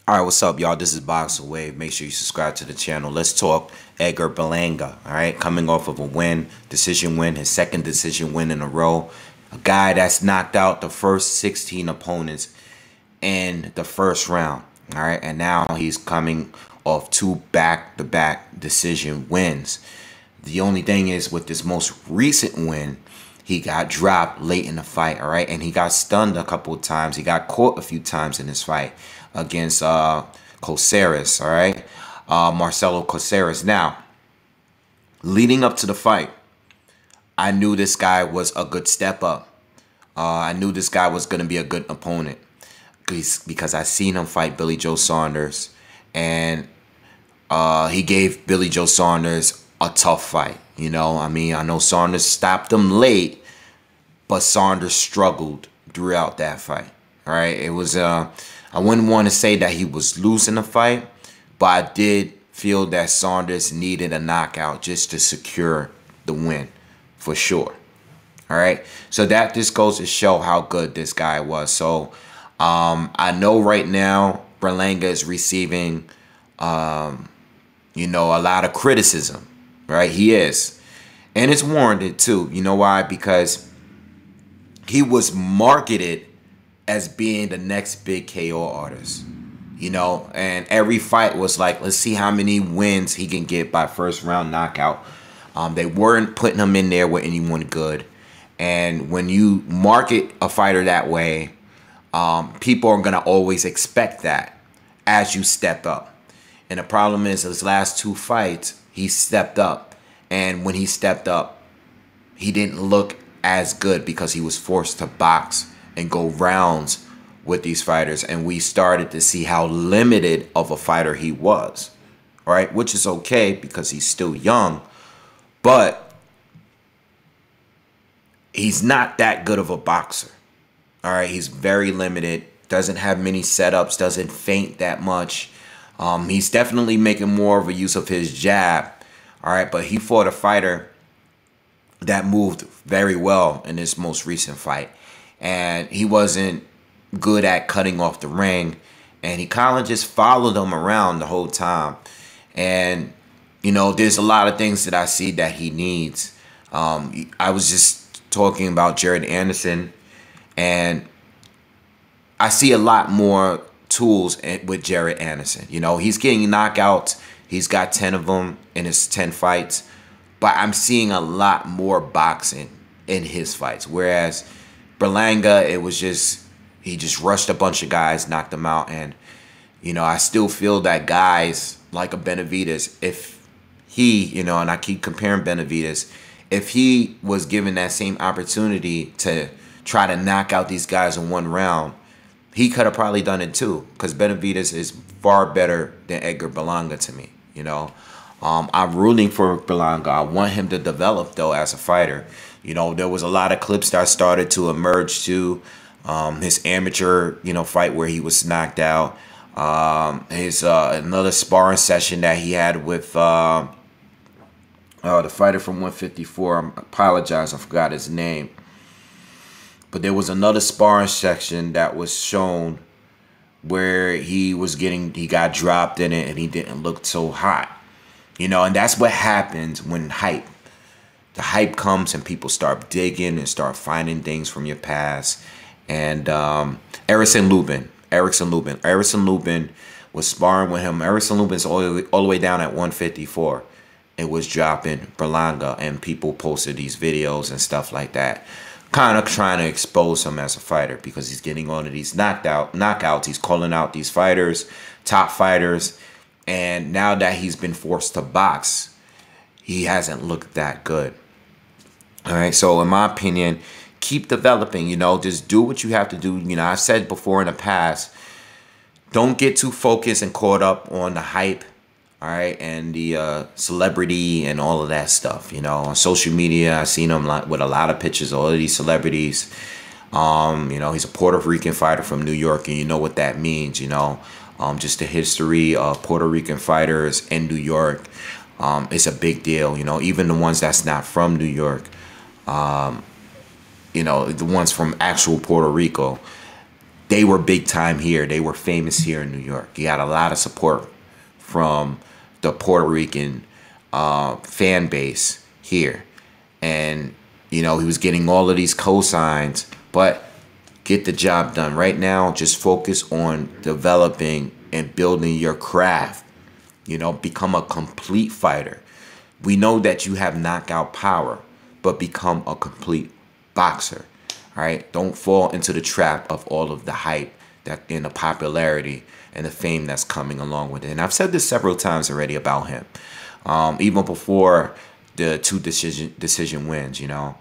Alright, what's up, y'all? This is BoxingWave. Make sure you subscribe to the channel. Let's talk Edgar Berlanga, alright? Coming off of a win, decision win, his second decision win in a row. A guy that's knocked out the first 16 opponents in the first round, alright? And now he's coming off two back-to-back decision wins. The only thing is, with this most recent win, he got dropped late in the fight, all right? And he got stunned a couple of times. He got caught a few times in this fight against Casillas, all right? Marcelo Casillas. Now, leading up to the fight, I knew this guy was a good step up. I knew this guy was going to be a good opponent because I seen him fight Billy Joe Saunders, and he gave Billy Joe Saunders a tough fight. You know, I mean, I know Saunders stopped him late, but Saunders struggled throughout that fight. All right, it was I wouldn't want to say that he was losing the fight, but I did feel that Saunders needed a knockout just to secure the win for sure. All right, so that just goes to show how good this guy was. So I know right now Berlanga is receiving you know, a lot of criticism. Right, he is, and it's warranted too. You know why? Because he was marketed as being the next big KO artist. You know, and every fight was like, let's see how many wins he can get by first round knockout. They weren't putting him in there with anyone good, and when you market a fighter that way, people are gonna always expect that as you step up. And the problem is, his last two fights, he stepped up. And when he stepped up, he didn't look as good because he was forced to box and go rounds with these fighters. And we started to see how limited of a fighter he was. All right, which is okay because he's still young. But he's not that good of a boxer. All right, he's very limited. Doesn't have many setups. Doesn't feint that much. He's definitely making more of a use of his jab. All right, but he fought a fighter that moved very well in this most recent fight. And he wasn't good at cutting off the ring. And he kind of just followed him around the whole time. And, you know, there's a lot of things that I see that he needs. I was just talking about Jared Anderson. And I see a lot more tools with Jared Anderson. You know, he's getting knockouts. He's got 10 of them in his 10 fights. But I'm seeing a lot more boxing in his fights. Whereas Berlanga, it was just, he just rushed a bunch of guys, knocked them out. And, you know, I still feel that guys like a Benavidez, if he, you know, and I keep comparing Benavidez, if he was given that same opportunity to try to knock out these guys in one round, he could have probably done it too, because Benavidez is far better than Edgar Berlanga to me. You know, I'm rooting for Berlanga. I want him to develop though as a fighter. You know, there was a lot of clips that started to emerge too. His amateur, you know, fight where he was knocked out. His another sparring session that he had with the fighter from 154. I apologize, I forgot his name. But there was another sparring section that was shown where he got dropped in it and he didn't look so hot. You know, and that's what happens when the hype comes and people start digging and start finding things from your past. And Erickson Lubin was sparring with him. Erickson Lubin's all the way down at 154. It was dropping Berlanga, and people posted these videos and stuff like that, kind of trying to expose him as a fighter because he's getting on to these knockouts. He's calling out these fighters, top fighters, and now that he's been forced to box, he hasn't looked that good. All right, so in my opinion, keep developing. You know, just do what you have to do. You know, I've said before in the past, don't get too focused and caught up on the hype. All right, and the celebrity and all of that stuff. You know, on social media, I've seen him with a lot of pictures of all of these celebrities. You know, he's a Puerto Rican fighter from New York, and you know what that means. You know, just the history of Puerto Rican fighters in New York. It's a big deal. You know, even the ones that's not from New York. You know, the ones from actual Puerto Rico. they were big time here. They were famous here in New York. He had a lot of support from the Puerto Rican fan base here. And, you know, he was getting all of these cosigns, but get the job done. Right now, just focus on developing and building your craft. You know, become a complete fighter. We know that you have knockout power, but become a complete boxer. All right? Don't fall into the trap of all of the hype that and the popularity and the fame that's coming along with it. And I've said this several times already about him. Even before the 2 decision wins, you know.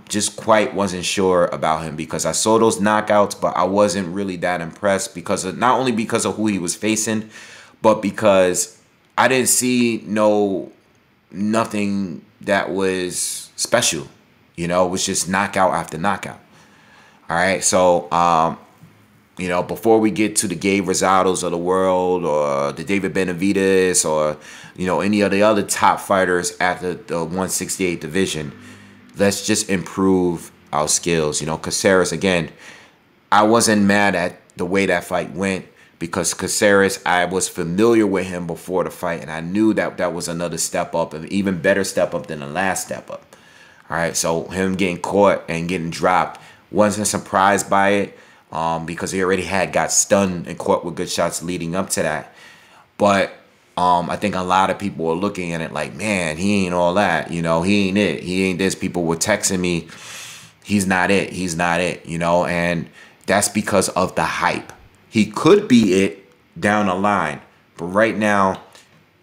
Just quite wasn't sure about him because I saw those knockouts, but I wasn't really that impressed because of, not only because of who he was facing, but because I didn't see nothing that was special. You know, it was just knockout after knockout. All right, so you know, before we get to the Gabe Rosados of the world or the David Benavidez or, you know, any of the other top fighters at the 168 division, let's just improve our skills. You know, Casillas, again, I wasn't mad at the way that fight went because Casillas, I was familiar with him before the fight, and I knew that that was another step up, an even better step up than the last step up. All right, so him getting caught and getting dropped, wasn't surprised by it because he already got stunned and caught with good shots leading up to that. But I think a lot of people were looking at it like, man, he ain't all that. You know, he ain't it. He ain't this. People were texting me, he's not it. He's not it, you know, and that's because of the hype. He could be it down the line, but right now,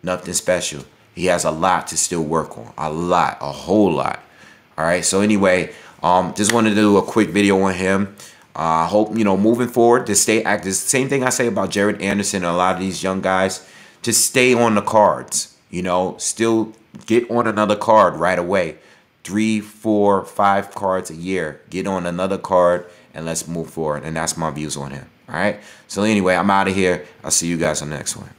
nothing special. He has a lot to still work on. A whole lot. All right, so anyway, just wanted to do a quick video on him. I hope, you know, moving forward, to stay active. Same thing I say about Jared Anderson and a lot of these young guys. Just stay on the cards, you know, still get on another card right away. 3, 4, 5 cards a year. Get on another card and let's move forward. And that's my views on him. All right. So anyway, I'm out of here. I'll see you guys on the next one.